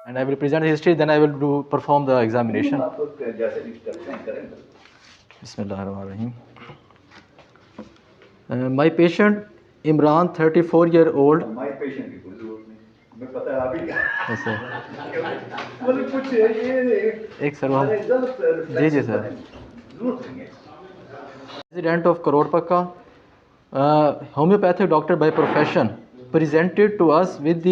and I will present the history, then I will perform the examination. आप जैसे भी करते हैं करें। Bismillahirrahmanirrahim. My patient Imran, 34-year-old. My patient की कोई जरूरत नहीं, मैं पता है आप ही Yes, sir. मतलब कुछ ये एक सर हम जी जी सर जरूरत नहीं है। Resident of Karodpakka, homeopathic doctor by profession, presented to us with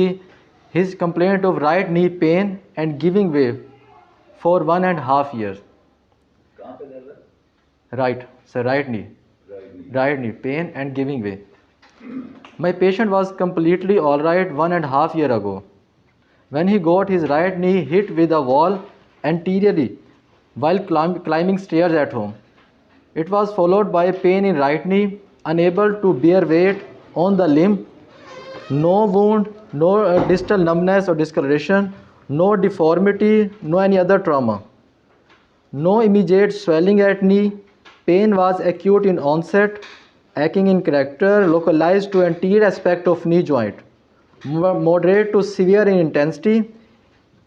his complaint of right knee pain and giving way for 1.5 years. कहाँ पे दर्द है? Right, sir, right knee. Right. Right knee pain and giving way. My patient was completely alright 1.5 years ago, when he got his right knee hit with a wall anteriorly while climbing stairs at home. It was followed by pain in right knee, unable to bear weight on the limb, no wound, no distal numbness or discoloration, no deformity, no any other trauma. No immediate swelling at knee. Pain was acute in onset, aching in character, localized to anterior aspect of knee joint. Moderate to severe in intensity.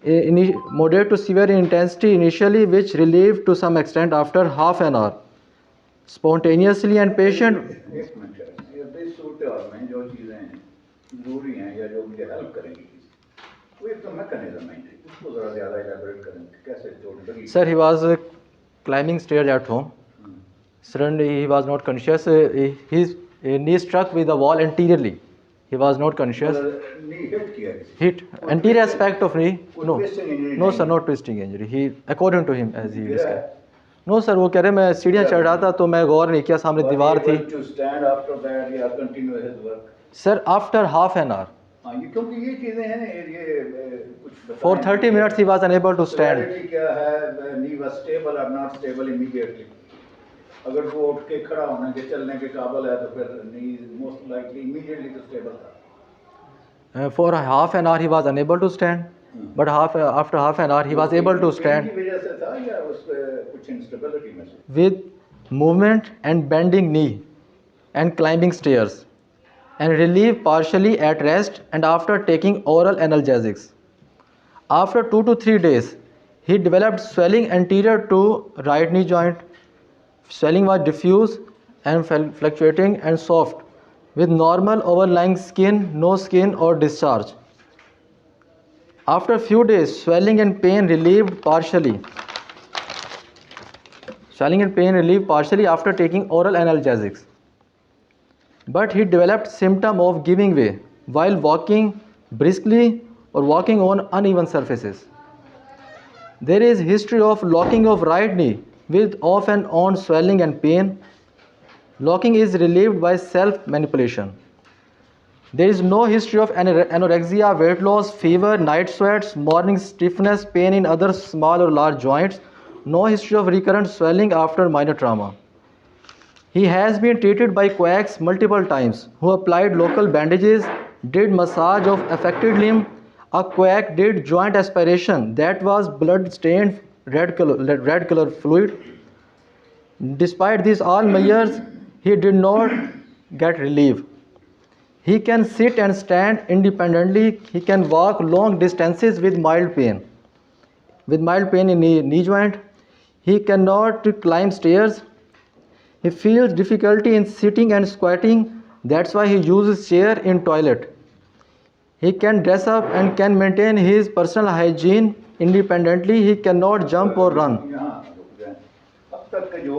Moderate to severe in intensity initially, which relieved to some extent after half an hour. Spontaneously and patient. एक minute है, ये इस सूरत में जो चीज़ें ज़रूरी हैं या जो मुझे हेल्प करेंगी वो एक तो मैकेनिज्म है, उसको ज़रा ज़्यादा इलैबोरेट करें कैसे चोट लगी। Sir, he was climbing stairs at home. Suddenly he was not conscious. His knee struck with the wall anteriorly. He was not conscious. knee hit किया किसी। Hit anterior aspect of knee. No, twisting injury no नहीं sir, है। not twisting injury. He, according to him, as he गिरा described. है। No sir, वो कह रहे मैं सीढ़ियाँ चढ़ रहा था तो मैं गौर नहीं किया, सामने दीवार थी. To stand after that या continue his work। Sir, after half an hour. हाँ ये क्योंकि ये चीज़ें हैं ये कुछ For 30 minutes he was unable to stand. Severity क्या है, knee was stable or not stable immediately। अगर वो उठ के खड़ा होने के चलने के काबिल है तो फिर knee most likely immediately तो stable था। For half an hour he was unable to stand, but after half an hour he was able to stand. की वजह से था या उस कुछ instability में से? With movement and bending knee and climbing stairs, and relief partially at rest and after taking oral analgesics. After 2 to 3 days, he developed swelling anterior to right knee joint. Swelling was diffuse and fluctuating and soft, with normal overlying skin, no skin or discharge. After a few days, swelling and pain relieved partially. Swelling and pain relieved partially after taking oral analgesics. But he developed symptom of giving way while walking briskly or walking on uneven surfaces. There is history of locking of right knee with off and on swelling and pain. Locking is relieved by self-manipulation. There is no history of anorexia, weight loss, fever, night sweats, morning stiffness, pain in other small or large joints. No history of recurrent swelling after minor trauma. He has been treated by quacks multiple times who applied local bandages, did massage of affected limb. A quack did joint aspiration that was blood stained red color fluid. Despite these all measures, he did not get relief. He can sit and stand independently. He can walk long distances with mild pain. With mild pain in knee joint. He cannot climb stairs. He feels difficulty in sitting and squatting. That's why he uses chair in toilet. He can dress up and can maintain his personal hygiene independently. He cannot jump or run. अब तक जो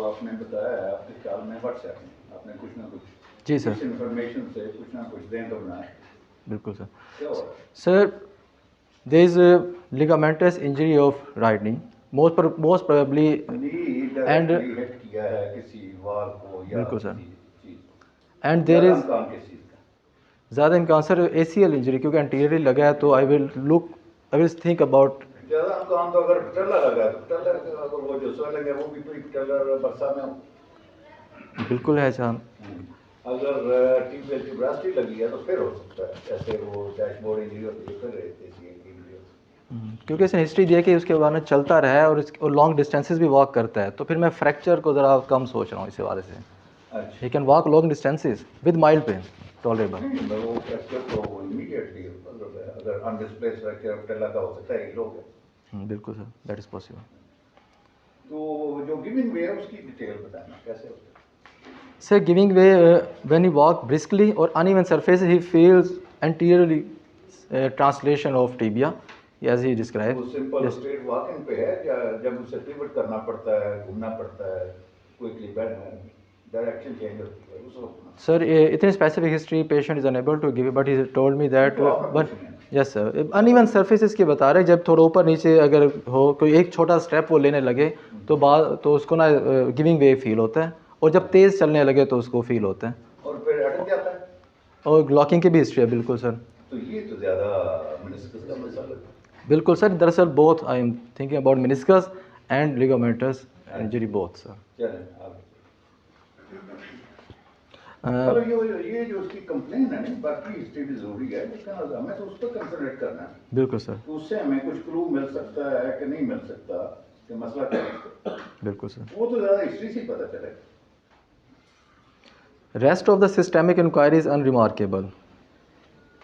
आपने बताया आपके ख्याल में WhatsApp में आपने कुछ ना कुछ जी सर इन्फॉर्मेशन से कुछ ना कुछ दें तो बनाए बिल्कुल sir sir there is a ligamentous injury of right knee most probably and hit किया है किसी वाल को या बिल्कुल सर चीज and there is काम किस चीज का ज़्यादा इम्कान सर ACL इंजरी क्योंकि एंटीरियरली लगा है तो आई विल थिंक अबाउट ज़्यादा इम्कान तो अगर टल्ला लगा है तो टल्ला अगर वो जो स्वेलिंग है वो भी पूरी टल्ला बरसा में बिल्कुल है सर अगर टीबीएल की ब्रास्टी लगी है तो फिर हो सकता है ऐसे वो डैशबोर्ड इंजरी होती है फिर ACL की इंजरी क्योंकि इसने हिस्ट्री दी है कि उसके बाद में चलता रहा है और लॉन्ग डिस्टेंसेस भी वॉक करता है तो फिर मैं फ्रैक्चर को ज़रा कम सोच रहा हूँ इस हवाले से ही can walk long distances with mild pain tolerable वो फ्रैक्चर तो इमीडिएटली अगर अनडिस्प्लेस्ड फ्रैक्चर ऑफ टेला का हो सकता है, हील हो गया। बिल्कुल सर, दैट इज़ पॉसिबल। तो जो गिविंग वे है उसकी डिटेल बताना कैसे होता है। Sir, giving way when he walk briskly or uneven surface, he feels anteriorly translation of tibia, as he described. वो सिंपल Yes. स्ट्रेट वॉकिंग पे है या जब उसे पिवट करना पड़ता है, घूमना पड़ता है, क्विकली डायरेक्शन चेंज होती है उस वक्त? Sir, इतनी specific history patient is unable to give, but he told me that तो आपने but पूछनी है। yes sir, uneven surfaces की बता रहे, जब थोड़ा ऊपर नीचे अगर हो कोई एक छोटा स्टेप वो लेने लगे तो तो उसको ना गिविंग वे फील होता है, और जब तेज़ चलने लगे तो उसको फील होता है। और फिर अटक जाता है। और लॉकिंग की भी हिस्ट्री है, बिल्कुल सर। तो ये तो ज़्यादा मेनिस्कस का मसला है। बिल्कुल सर, दरअसल both I am thinking about meniscus and ligamentous injury both sir. चलें आगे। मतलब ये जो उसकी कंप्लेन है ना, बाकी हिस्ट्री भी ज़रूरी है, लेकिन हमें तो उस पर कंसंट्रेट करना है। बिल्कुल सर, तो उससे हमें कुछ क्लू मिल सकता है कि नहीं मिल सकता कि मसला क्या है। बिल्कुल सर। वो तो ज़्यादा हिस्ट्री से ही पता चले। Rest of the systemic inquiry is unremarkable.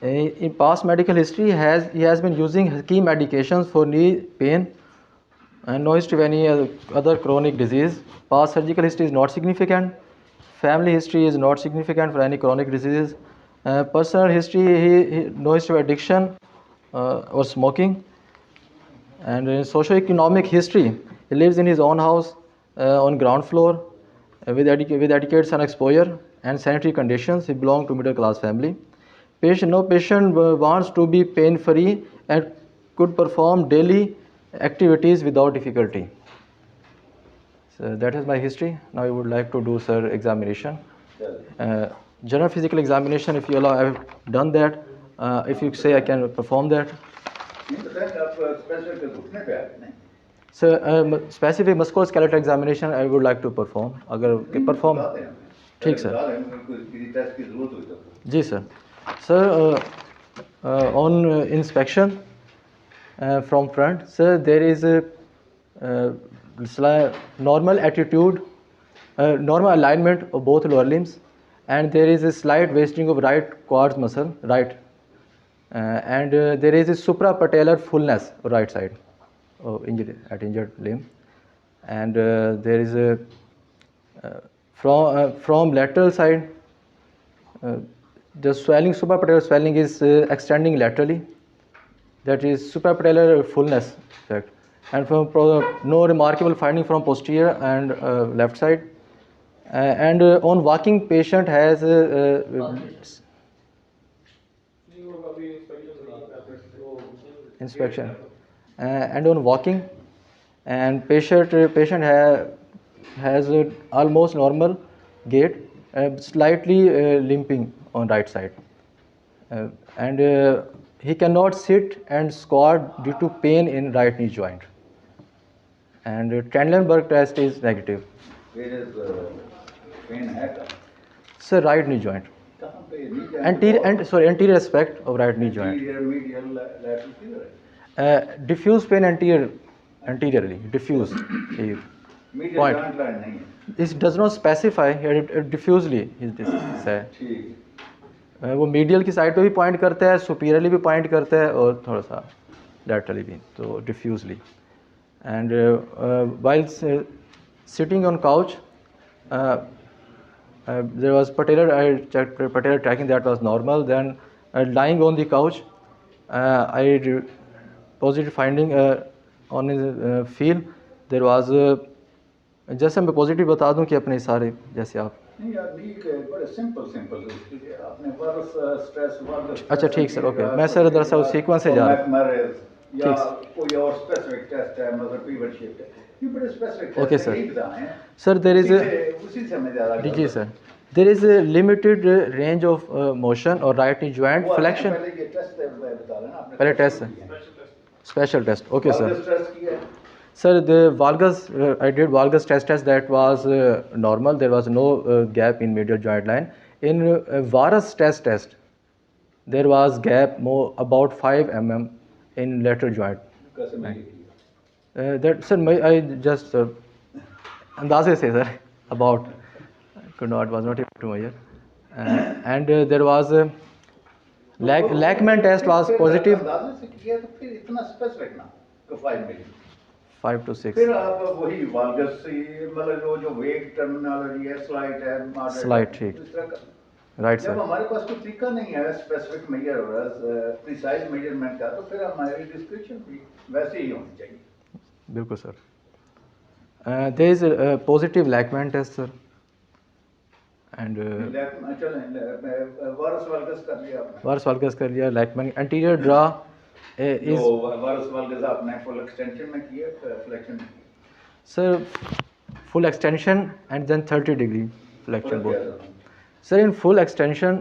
In past medical history, he has been using key medications for knee pain and no history of any other chronic disease. Past surgical history is not significant. Family history is not significant for any chronic diseases. Personal history, no history of addiction or smoking. And in socio-economic history, he lives in his own house on ground floor with adequate sun exposure and sanitary conditions. He belongs to middle class family. No patient wants to be pain free and could perform daily activities without difficulty. So that is my history. Now I would like to do sir examination. General physical examination, if you allow, I have done that. If you say I can perform that. नहीं तो sir आप special के घुटने पे आए नहीं? So specific musculoskeletal examination I would like to perform. अगर perform बता दें हमें। ठीक पहले सर। बता दें, कोई किसी टेस्ट की जरूरत हुई तो। जी sir. Sir, on inspection from front, sir, there is a normal attitude, normal alignment of both lower limbs, and there is a slight wasting of right quads muscle, right, and there is a suprapatellar fullness right side of injured limb, and there is a from lateral side. The swelling, suprapatellar swelling is extending laterally. That is suprapatellar fullness effect. And from no remarkable finding from posterior and left side. And on walking, patient has inspection. And on walking, and patient has almost normal gait, slightly limping on right side, and he cannot sit and squat due to pain in right knee joint, and Trendelenburg test is negative. Where is pain है का? Sir, right knee joint, कहाँ पे? Knee joint? anterior aspect of right knee joint. Anterior, medial, lateral किधर है? Diffuse pain anteriorly, diffuse. Medial Point. joint line नहीं है। It does not specify here, it diffusely is this say. ठीक। वो medial की side पे भी point करता है, सुपीरियरली भी पॉइंट करता है और थोड़ा सा लैटरली भी, तो डिफ्यूजली. And while sitting on couch there was I checked patellar tracking, that was normal. Then lying on the couch, I positive finding on his feel there was जैसे मैं पॉजिटिव बता दूं कि अपने सारे जैसे आप नहीं यार, नीक है, बड़े सिंपल आपने वर्स स्ट्रेस वर्स। अच्छा ठीक सर, ओके। मैं सर दरअसल सीक्वेंस से जा रहा हूँ। या कोई और स्पेसिफिक टेस्ट है, मतलब पीवट शिफ्ट है, ये बड़े स्पेसिफिक Okay, टेस्ट sir. नहीं बताए हैं सर देर इज उसी से हमें ज़्यादा जी sir, there is limited range of motion और राइट नी ज्वाइंट फ्लेक्शन. पहले ये टेस्ट बता लेना आपने। पहले टेस्ट है, special test. Okay sir. Stress किया है। Sir, the valgus, I did valgus test that was normal. There was no gap in medial joint line. In varus test, there was gap more about 5 mm in lateral joint. कैसे मिली? That sir, I just अंदाजे से sir about could not was not able to measure. And there was Lachman test was positive अंदाजे से किया तो फिर इतना specific ना कि 5 मिली 5 to 6. फिर आप वही वाल्गस से मतलब जो वेग टर्मिनोलॉजी है स्लाइट है मॉडरेट Slight, है ठीक. इस तरह का Right, जब sir. हमारे पास कोई तरीका नहीं है स्पेसिफिक मेजर प्रिसाइज मेजरमेंट का तो फिर हमारी डिस्क्रिप्शन भी वैसे ही होनी चाहिए बिल्कुल sir. There is a positive Lachman test, sir. And वारस वाल्गस कर लिया आपने Vars Valgus कर लिया. Lachman anterior draw जो is, वारस वाल्गस आपने फुल एक्सटेंशन में किया फ्लेक्शन में किया sir, full extension and then 30-degree flexion फर्क क्या both. था Sir, in full extension,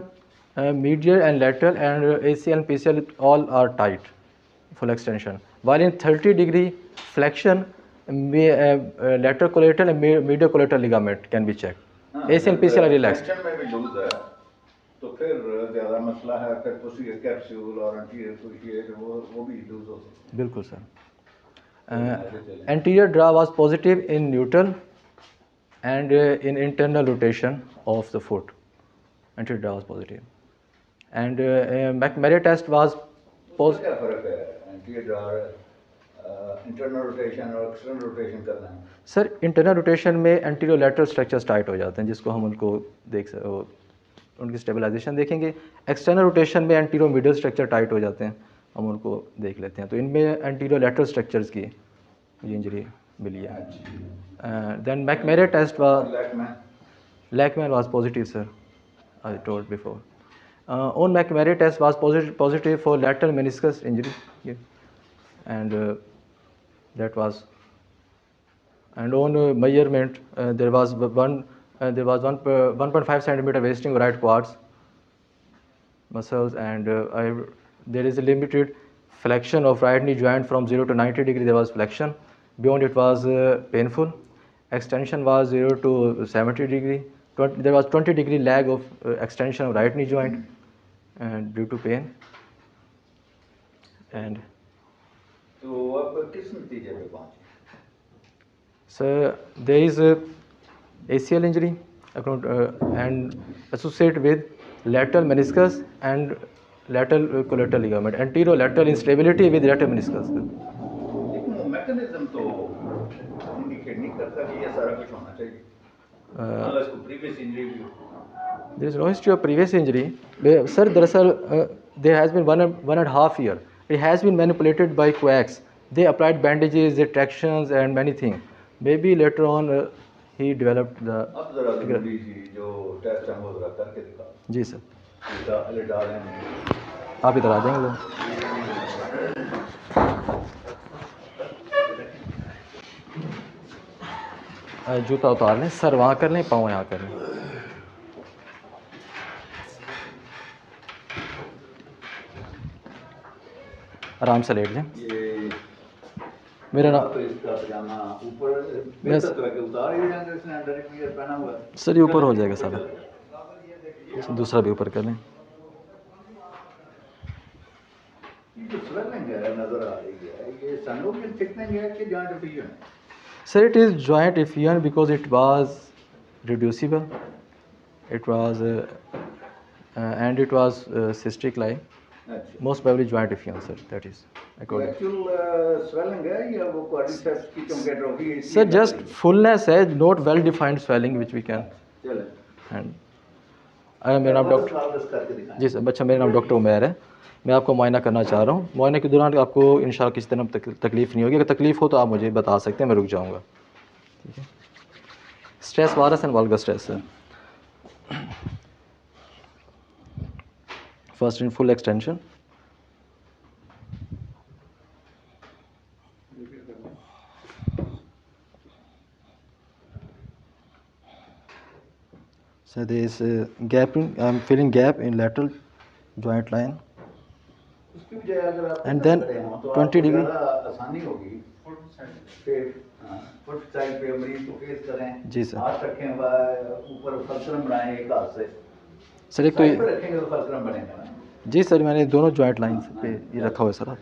medial and lateral and ACL and PCL all are tight, full extension. While in 30-degree flexion, lateral collateral and medial collateral ligament can be checked. ACL, PCL are relaxed. Flexion में भी loose है तो फिर ज़्यादा मसला है फिर posterior capsule और एंटीरियर क्रूशिएट वो भी लूज हो सकते हैं बिल्कुल sir. Anterior draw was positive in neutral and in internal rotation of the foot. Anterior draw was positive. And McMurray test was उसका क्या फ़र्क है एंटीरियर और इंटरनल रोटेशन और एक्सटर्नल रोटेशन करना है सर इंटरनल रोटेशन में एंटीरियर लैटरल स्ट्रक्चर्स टाइट हो जाते हैं जिसको हम उनको उनकी स्टेबलाइजेशन देखेंगे. एक्सटर्नल रोटेशन में एंटीरियर मिडल स्ट्रक्चर टाइट हो जाते हैं, हम उनको देख लेते हैं. तो इनमें एंटीरियर लैटरल स्ट्रक्चर्स की ये इंजरी मिली है. Then McMurray test was Lachman was positive, sir. I told before. On McMurray test was positive for lateral meniscus injury, yeah. And that was. And on measurement, there was 1.5 centimeter wasting of right quads muscles, and there is a limited flexion of right knee joint from 0 to 90 degree. There was flexion. Beyond it was painful. Extension was 0 to 70 degree. There was 20 degree lag of extension of right knee joint due to pain. And तो अब किस नतीजे पे पहुंचे so there is a ACL injury and associated with lateral meniscus and lateral collateral ligament, anterior lateral instability with lateral meniscus. लेकिन वो mechanism तो indicate नहीं करता कि ये सारा कुछ होना चाहिए unless कोई प्रीवियस इंजरी भी हो There is no history of previous injury. Sir, दरअसल there has been 1.5 year. It has been manipulated by quacks. They applied bandages, they tractions and many things. Maybe later on he developed the. अब जरा जरूरी जी जो test है वो जरा करके दिखा जी सर. डाल हैं आप इधर आ जाएंगे लोग. जूता उतार लें, सर वहाँ कर लें, पाँव यहाँ कर लें. आराम से लेट जाएं. ये मेरा नाम तो इसका पजामा ऊपर बेहतर तरह के उतार ही जाएंगे इसने अंडर वियर पहना हुआ है सर ये ऊपर हो जाएगा सारा. दूसरा भी ऊपर कर लें. ये जो स्वेलिंग है नजर आ रही है ये सनोवियल थिकनिंग है कि जॉइंट डिफिजन है Sir, it is joint effusion because it was reducible. It was and it was cystic like. अच्छा Most probably joint effusion, sir. That is according. Actual swelling है या वो क्वाड्रिसेप्स की चमकेट्रोफी है Sir, just fullness है, not well defined swelling which we can. चले And मेरा नाम डॉक्टर. वापस करके दिखाएं जी सर. बच्चा मेरा नाम डॉक्टर उमैर है. मैं आपको मुआयना करना चाह रहा हूँ. मुआयने के दौरान आपको इंशाल्लाह किसी तरह तकलीफ़ नहीं होगी. अगर तकलीफ़ हो तो आप मुझे बता सकते हैं, मैं रुक जाऊँगा. ठीक है. Stress varus and valgus stress sir. First in full extension. So there is a gap in, I'm feeling gap in lateral joint line. उसकी बजाय अगर आप And then खड़े हों तो 20 आपको degree. ज़्यादा आसानी होगी फुट साइड पे मरीज को फेस करें जी सर. हाथ रखें ऊपर फलक्रम बनाएं एक हाथ से सर एक तो साइड पे रखेंगे तो फलक्रम बनेगा ना जी सर मैंने दोनों जॉइंट लाइंस पे ये रखा हुआ है sir.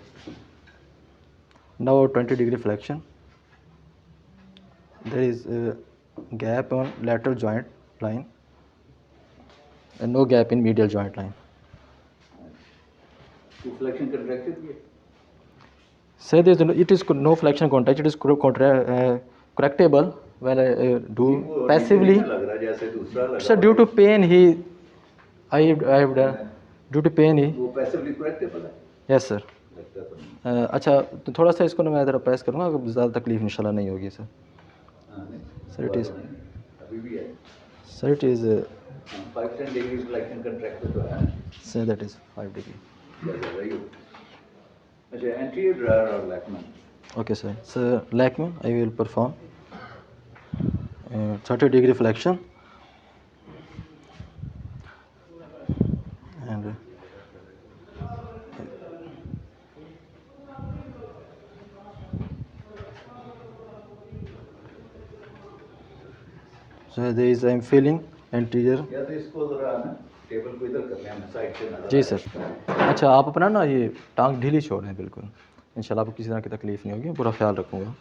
Now 20 degree flexion. There is a gap on lateral joint line and no gap in medial joint line. Flexion contraction भी है। Sir, it is no flexion contact. It is correctable when I do वो passively. नहीं लग रहा जैसे दूसरा लगा Sir, हुआ due है। to pain, I have done. Due to pain, वो पैसिवली करेक्टेबल है। yes sir. लगता तो नहीं। अच्छा तो थोड़ा सा इसको ना मैं ज़रा प्रेस करूँगा, ज़्यादा तकलीफ इंशाल्लाह नहीं होगी सर. हाँ, नहीं, Sir, it हुआ is. तो नहीं, अभी भी है। Sir, it is. 5-10 degree flexion contractor तो है। Sir, that is 5 degree. ज़्यादा ही हो। अच्छा, एंटीरियर ड्रायर और लैकमैन। Okay sir. So Lakman, I will perform 30 degree flexion and so there is I am feeling anterior. या तो इसको ज़रा ना टेबल को इधर कर लें, हम साइड से नज़र जी आए। सर. अच्छा आप अपना ना ये टांग ढीली छोड़ें बिल्कुल, इंशाल्लाह आपको किसी तरह की तकलीफ़ नहीं होगी, पूरा ख्याल रखूँगा.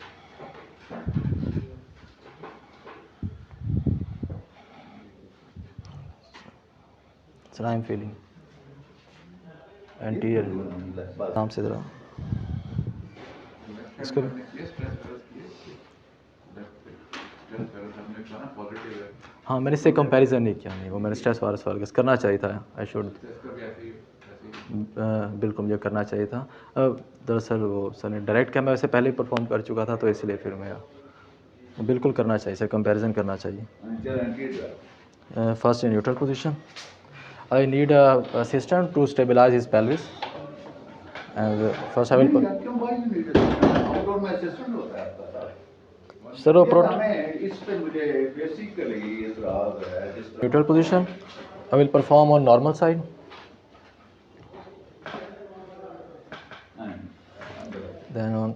Sir I am feeling anterior. बस। आराम से ज़रा इसको हाँ मैंने इससे कंपैरिजन नहीं किया, नहीं वो मैंने स्ट्रेस वारस वाल करना चाहिए था. आई शुड बिल्कुल मुझे करना चाहिए था. दरअसल वो सर ने डायरेक्ट क्या मैं वैसे पहले ही परफॉर्म कर चुका था, तो इसलिए फिर मैं बिल्कुल करना चाहिए सर, कंपैरिजन करना चाहिए. First in neutral position. I need assistant to stabilise his pelvis and first I will क्यों भाई नहीं आउटडोर में असिस्टेंट होता है आपका साथ? सर वो हमें इस पे मुझे बेसिकली इतराज है जिस तरह neutral position. I will perform on normal side. Then on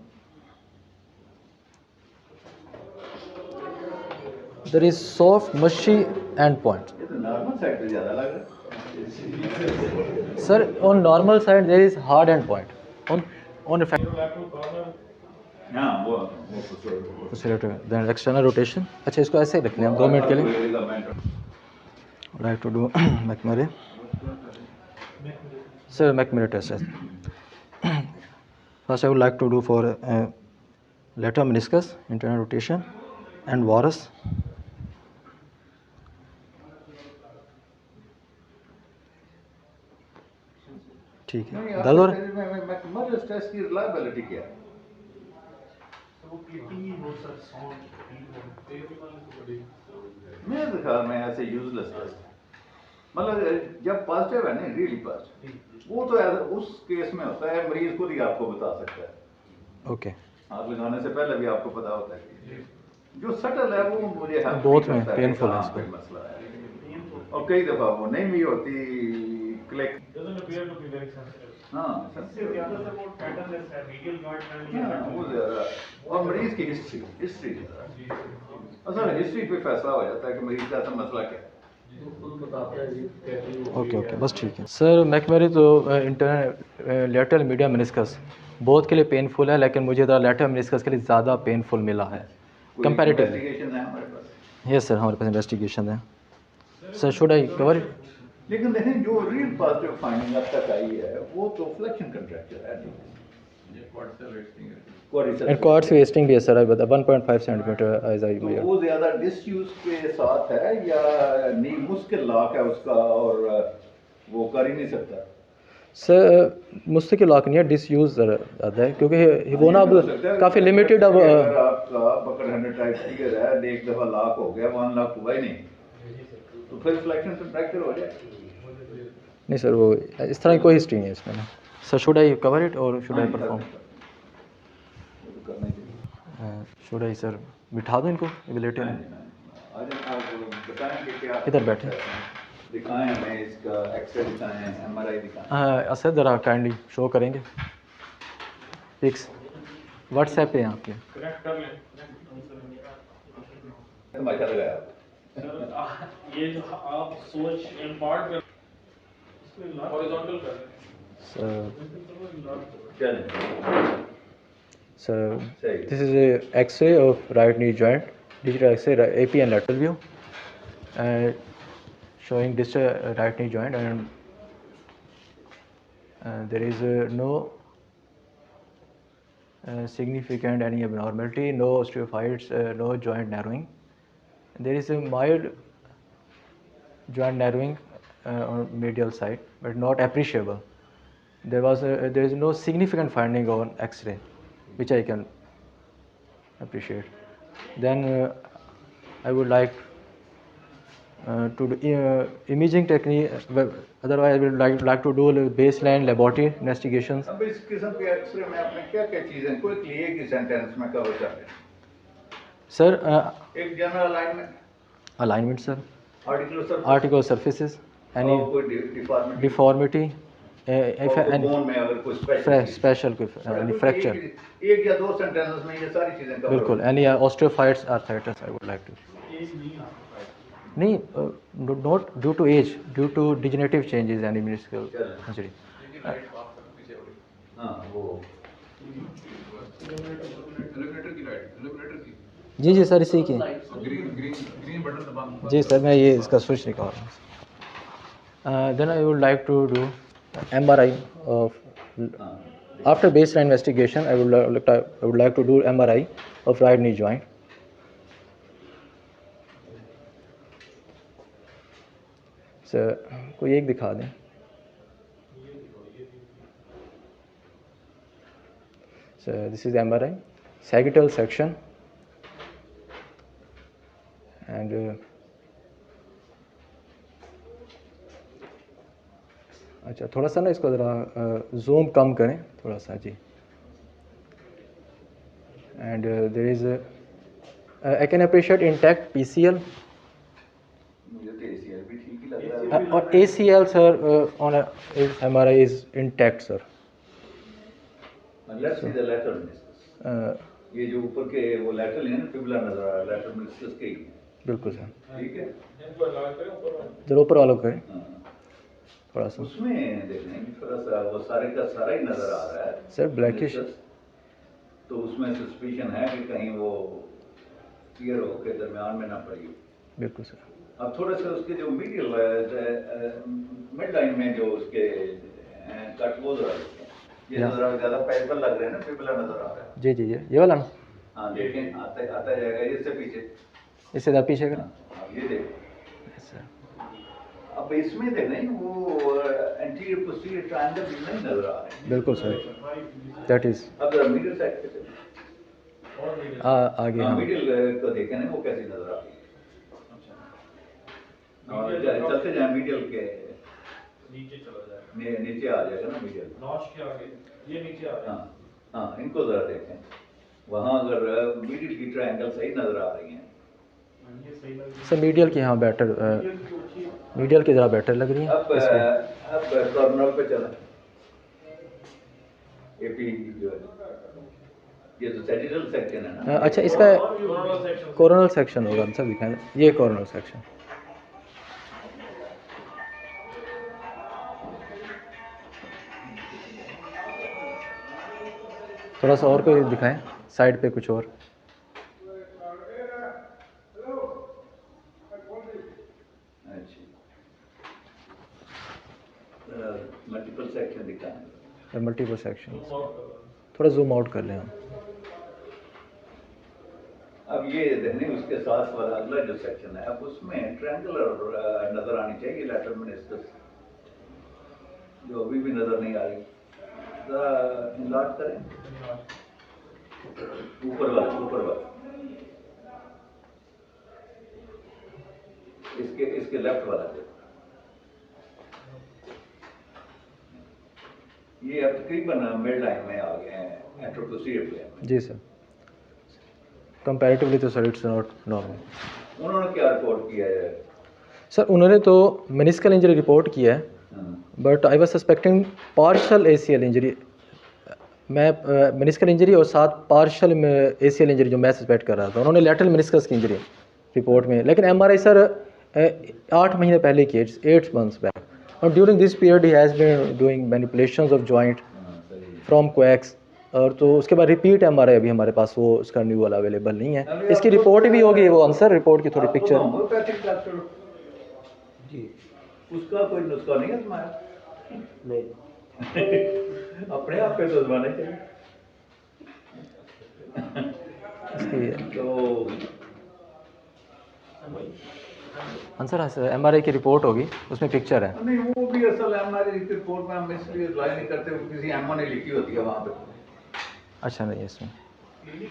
there is soft mushy end point. ये तो नॉर्मल साइड पे ज़्यादा लग रहा है। Sir, on normal side there is hard end point. On effect. हाँ वो Then external rotation. अच्छा इसको ऐसे ही रख लें हम 2 मिनट के लिए. Like to do McMurray. Sir, McMurray test. First I would like to do for lateral meniscus, internal rotation and varus. ठीक है. दर्द हो रहा है? मगर स्ट्रेस की रिलायबिलिटी क्या है? मेरे ख्याल में ऐसे यूजलेस है. मतलब जब पॉजिटिव है ना, रियली पॉजिटिव, वो तो उस केस में होता है मरीज खुद ही आपको बता सकता है. ओके. हाथ लगाने से पहले भी आपको पता होता है कि जो सटल है वो मुझे बहुत में पेनफुल है इसको. मसला है और कई दफ़ा वो नहीं भी होती क्लिक. हाँ वो ज़्यादा और मरीज की हिस्ट्री असल हिस्ट्री पे फैसला हो जाता है कि मरीज का ऐसा मसला क्या है. ओके बस ठीक है. सर मैकमरी तो internal lateral medium meniscus both के लिए पेनफुल है, लेकिन मुझे ज़रा लेटरल मेनिस्कस के लिए ज़्यादा पेनफुल मिला है कंपैरेटिवली. इन्वेस्टिगेशन है हमारे पास. यस सर, हमारे पास इन्वेस्टिगेशन है. Sir should I cover it? लेकिन देखें जो रियल पॉजिटिव फाइंडिंग अब तक आई है वो तो फ्लेक्शन कंट्रैक्चर है. एंड क्वार्ट्स वेस्टिंग भी है सर, 1.5 सेंटीमीटर एज आई तो मेजर. वो ज़्यादा डिसयूज के साथ है या नी मुश्किल लॉक है उसका और वो कर ही नहीं सकता. सर मुस्तकिल लॉक नहीं है, डिसयूज ज़्यादा है क्योंकि वो ना अब काफ़ी लिमिटेड. अब अगर आपका बकर 100 टाइप फिगर है, एक दफ़ा लॉक हो गया, 1 लॉक हुआ ही नहीं, तो फिर फ्लेक्शन कंट्रैक्चर हो जाए. नहीं सर, वो इस तरह की कोई हिस्ट्री नहीं है इसमें. Sir should I cover it और should I perform? Should I sir बिठा दो इनको लेटे में? इधर बैठे. दिखाएं हमें इसका एक्सरे दिखाएं, एमआरआई दिखाएं. असद ज़रा काइंडली शो करेंगे पिक्स व्हाट्सएप पे आपके. तमाशा लगाया ये जो आप सोच इम्पार्ट कर हॉरिजॉन्टल कर So this is a X-ray of right knee joint, digital X-ray, AP and lateral view, showing this right knee joint There is no significant any abnormality, no osteophytes, no joint narrowing. There is a mild joint narrowing on medial side, but not appreciable. There is no significant finding on X-ray, which I can appreciate. Then I would like to do imaging technique. Otherwise, I would like to do baseline laboratory investigations. अब इस किस्म के x ray में आपने क्या क्या चीजें quickly एक ही सेंटेंस में कवर कर दें? Sir, एक general alignment, alignment, sir, articular articular surfaces, any कोई deformity, deformity, if any bone में अगर कोई स्पेशल special any fracture. एक या दो सेंटेंसेस में ये सारी चीजें कवर बिल्कुल, any osteophytes, arthritis, I would like to. एज नहीं आ सकता है। नहीं, not due to age, due to degenerative changes and meniscal injury. हाँ वो एलिमिनेटर की लाइट, एलिमिनेटर की जी जी सर, इसी की ग्रीन ग्रीन ग्रीन बटन दबा। जी सर, मैं ये इसका स्विच निकाल रहा हूँ. Then I would like to do MRI of after baseline investigation. I would like to do MRI of right knee joint. Sir कोई एक दिखा दें. So this is MRI, sagittal section, and अच्छा थोड़ा सा ना इसको ज़रा जूम कम करें थोड़ा सा जी. And there is I can appreciate intact PCL. मुझे तो ACL भी ठीक ही लग रहा है. Or ACL, sir, on a MRI is intact, sir. Let's see the lateral meniscus. ये जो ऊपर के वो lateral है ना, fibula नजर आ रहा है, lateral meniscus के ही. बिल्कुल सर, ठीक है. इनको इलाज करें ऊपर वाले। जरा ऊपर वालों करें हाँ. थोड़ा सा. उसमें देखने की थोड़ा सा वो सारे का सारा ही नजर आ रहा है. Sir blackish. तो उसमें सस्पिशन है कि कहीं वो क्लियर हो के दरमियान में ना पड़ी हो. बिल्कुल सर. अब थोड़ा सा उसके जो मीडियल मिड लाइन में जो उसके कट वो जरा देखें. ये या. जरा ज़्यादा पैरल लग रहे हैं ना, फिबुला नजर आ रहा है. जी जी जी, ये वाला ना, हाँ देखें, आता जाएगा ये इससे पीछे. इससे ज़रा पीछे करें. हाँ, अब ये देखो. सर अब इसमें देखें वो एंटीरियर पोस्टीरियर ट्रायंगल नहीं नजर आ रहे हैं. बिल्कुल सर, दैट इज़ अब जरा मिडिल साइड पे चलें. और मीडियम। आगे. हाँ हाँ मिडिल को देखें ना, वो कैसी नजर आ रही है. और चलते जाए मिडिल के नीचे चला जाएगा। नीचे आ जाएगा ना मिडिल. नॉच के आगे ये नीचे आ रहा है। हाँ हाँ, इनको जरा देखें. वहाँ अगर मिडिल की ट्रायंगल सही नजर आ रही हैं. ये सही लग रही सर, मीडियल की हाँ बेटर, है। मीडियल की ज़रा बेटर लग रही है अब इसमें. कॉर्नर पे चला. एपी जो है ये तो सैजिटल सेक्शन है ना. अच्छा, इसका कोरोनल सेक्शन कोरोनल सेक्शन होगा सर, दिखाएं. ये कोरोनल सेक्शन. थोड़ा सा और कोई दिखाएं साइड पे कुछ और. मल्टीपल सेक्शन दिखाएं. Multiple section. थोड़ा जूम आउट कर लें हम. अब ये देखने उसके साथ वाला अगला जो सेक्शन है, अब उसमें ट्रायंगुलर नजर आनी चाहिए लैटरल मेनिस्कस, जो अभी भी नजर नहीं आ रही. जरा इलाज करें. ऊपर वाला इसके लेफ्ट वाला देखो. ये अब तकरीबन मिड लाइन में आ गए हैं एंट्रोपोस्टीरियर प्लेन में. जी सर. कंपैरेटिवली तो सर इट्स नॉट नॉर्मल. उन्होंने क्या रिपोर्ट किया है? सर उन्होंने तो मेनिस्कल इंजरी रिपोर्ट किया है, but I was suspecting partial ACL injury. मैं मेनिस्कल इंजरी और साथ पार्शियल ACL इंजरी जो मैं सस्पेक्ट कर रहा था. उन्होंने लैटरल मेनिस्कस की इंजरी रिपोर्ट में, लेकिन MRI सर 8 महीने पहले की, 8 months बैक. और during this period he has been doing manipulations of joint from quacks. और तो उसके बाद रिपीट MRI अभी हमारे पास वो उसका न्यू वाला अवेलेबल नहीं है. इसकी रिपोर्ट भी होगी, वो आंसर रिपोर्ट की थोड़ी पिक्चर. होम्योपैथिक डॉक्टर जी उसका कोई नुस्खा नहीं है तुम्हारा? नहीं. अपने आप पे तो जमाना चाहिए। इसकी तो आंसर MRI की रिपोर्ट होगी, उसमें पिक्चर है। नहीं, वो भी असल है, हमारी रिपोर्ट में हम इसलिए रिलाई नहीं करते, वो किसी एमओ ने लिखी होती है वहाँ पे, अच्छा नहीं है इसमें।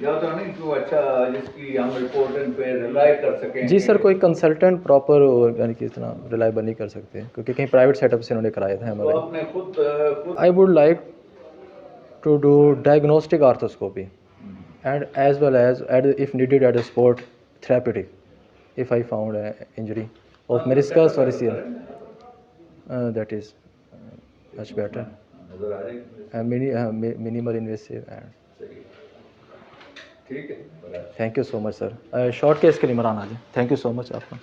या तो नहीं तो अच्छा जिसकी हम रिपोर्ट इन पे रिलाई कर सकें। जी सर, कोई कंसल्टेंट प्रॉपर यानी कि इतना रिलायबल नहीं कर सकते, क्योंकि कहीं प्राइवेट सेटअप से उन्होंने कराया था तो हमारे। आपने खुद I would like to do diagnostic arthroscopy and as well as if needed at a sport therapeutic if I found an injury of meniscus or ACL, that is much better, नजर आ रही है। minimal invasive and सही है। ठीक है। thank you so much sir। Short case के लिए इमरान आ जाए। थैंक यू सो मच आपका।